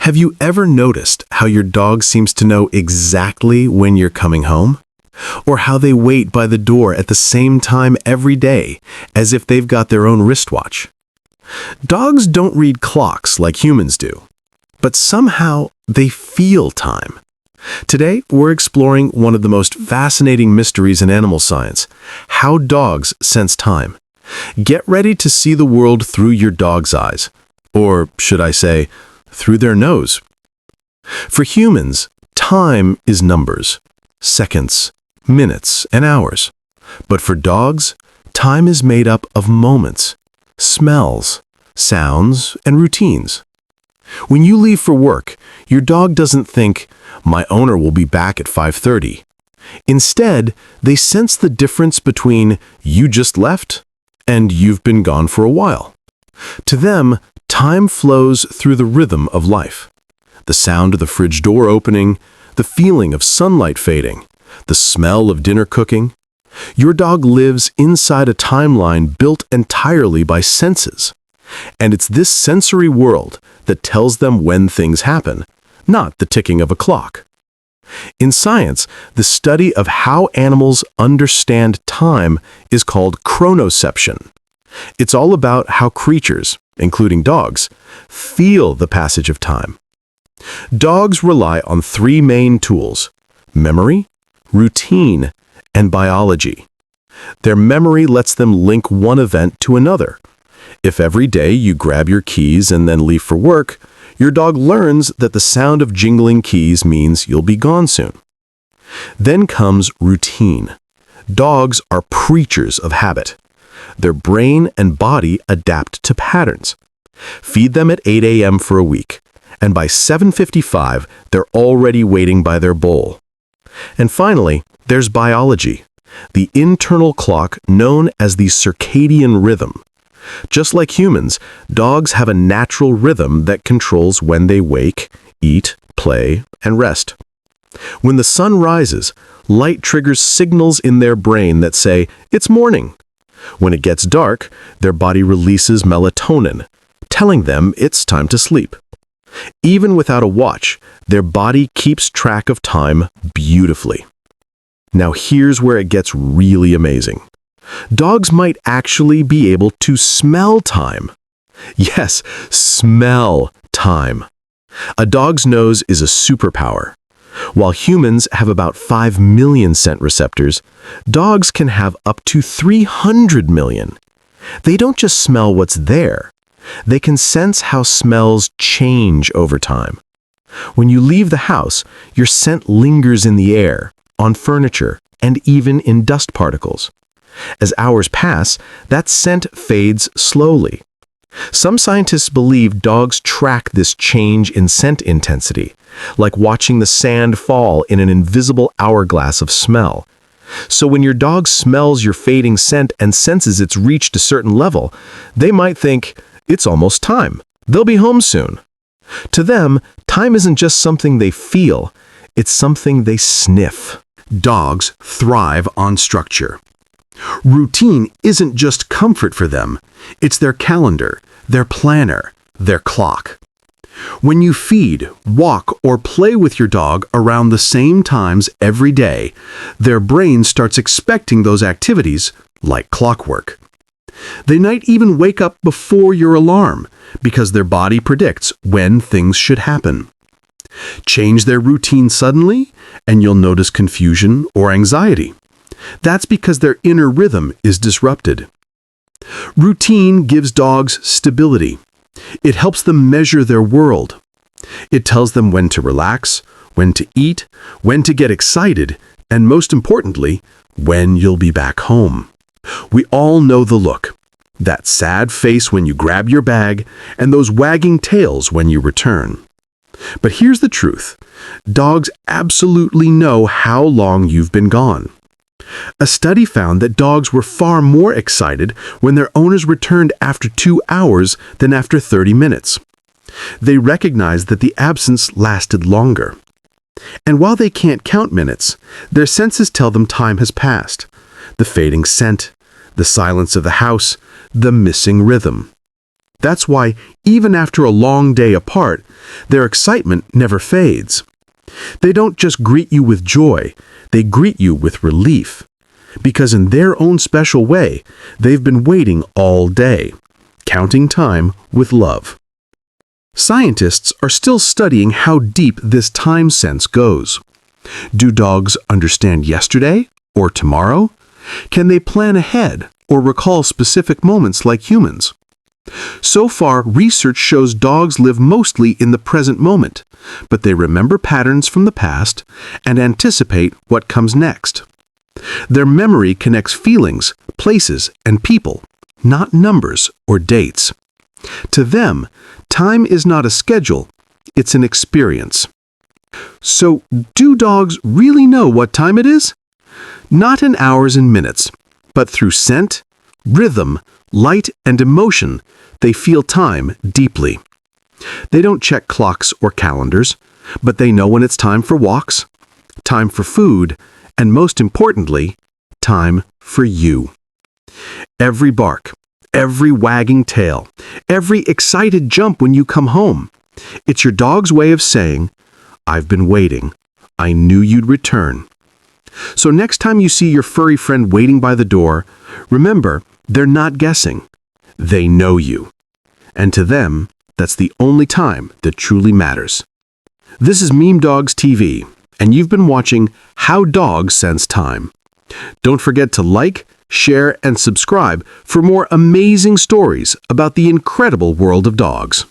Have you ever noticed how your dog seems to know exactly when you're coming home? Or how they wait by the door at the same time every day, as if they've got their own wristwatch? Dogs don't read clocks like humans do, but somehow they feel time. Today, we're exploring one of the most fascinating mysteries in animal science: how dogs sense time. Get ready to see the world through your dog's eyes, or should I say, through their nose. For humans, time is numbers, seconds, minutes, and hours. But for dogs, time is made up of moments, smells, sounds, and routines. When you leave for work, your dog doesn't think, "My owner will be back at 5:30. Instead, they sense the difference between "you just left" and "you've been gone for a while." To them, time flows through the rhythm of life. The sound of the fridge door opening, the feeling of sunlight fading, the smell of dinner cooking. Your dog lives inside a timeline built entirely by senses. And it's this sensory world that tells them when things happen, not the ticking of a clock. In science, the study of how animals understand time is called chronoception. It's all about how creatures, including dogs, feel the passage of time. Dogs rely on three main tools: memory, routine, and biology. Their memory lets them link one event to another. If every day you grab your keys and then leave for work, your dog learns that the sound of jingling keys means you'll be gone soon. Then comes routine. Dogs are creatures of habit. Their brain and body adapt to patterns. Feed them at 8 a.m. for a week, and by 7:55, they're already waiting by their bowl. And finally, there's biology, the internal clock known as the circadian rhythm. Just like humans, dogs have a natural rhythm that controls when they wake, eat, play, and rest. When the sun rises, light triggers signals in their brain that say, "It's morning." When it gets dark, their body releases melatonin, telling them it's time to sleep. Even without a watch, their body keeps track of time beautifully. Now here's where it gets really amazing. Dogs might actually be able to smell time. Yes, smell time. A dog's nose is a superpower. While humans have about 5 million scent receptors, dogs can have up to 300 million. They don't just smell what's there. They can sense how smells change over time. When you leave the house, your scent lingers in the air, on furniture, and even in dust particles. As hours pass, that scent fades slowly. Some scientists believe dogs track this change in scent intensity, like watching the sand fall in an invisible hourglass of smell. So when your dog smells your fading scent and senses it's reached a certain level, they might think, "It's almost time. They'll be home soon." To them, time isn't just something they feel, it's something they sniff. Dogs thrive on structure. Routine isn't just comfort for them, it's their calendar, their planner, their clock. When you feed, walk, or play with your dog around the same times every day, their brain starts expecting those activities like clockwork. They might even wake up before your alarm because their body predicts when things should happen. Change their routine suddenly, and you'll notice confusion or anxiety. That's because their inner rhythm is disrupted. Routine gives dogs stability. It helps them measure their world. It tells them when to relax, when to eat, when to get excited, and most importantly, when you'll be back home. We all know the look. That sad face when you grab your bag, and those wagging tails when you return. But here's the truth. Dogs absolutely know how long you've been gone. A study found that dogs were far more excited when their owners returned after 2 hours than after 30 minutes. They recognized that the absence lasted longer. And while they can't count minutes, their senses tell them time has passed. The fading scent, the silence of the house, the missing rhythm. That's why, even after a long day apart, their excitement never fades. They don't just greet you with joy, they greet you with relief. Because in their own special way, they've been waiting all day, counting time with love. Scientists are still studying how deep this time sense goes. Do dogs understand yesterday or tomorrow? Can they plan ahead or recall specific moments like humans? So far, research shows dogs live mostly in the present moment, but they remember patterns from the past and anticipate what comes next. Their memory connects feelings, places, and people, not numbers or dates. To them, time is not a schedule, it's an experience. So, do dogs really know what time it is? Not in hours and minutes, but through scent, rhythm, light, and emotion, they feel time deeply. They don't check clocks or calendars, but they know when it's time for walks, time for food, and most importantly, time for you. Every bark, every wagging tail, every excited jump when you come home, it's your dog's way of saying, "I've been waiting. I knew you'd return." So next time you see your furry friend waiting by the door, remember, they're not guessing. They know you. And to them, that's the only time that truly matters. This is Meme Dogs TV, and you've been watching How Dogs Sense Time. Don't forget to like, share, and subscribe for more amazing stories about the incredible world of dogs.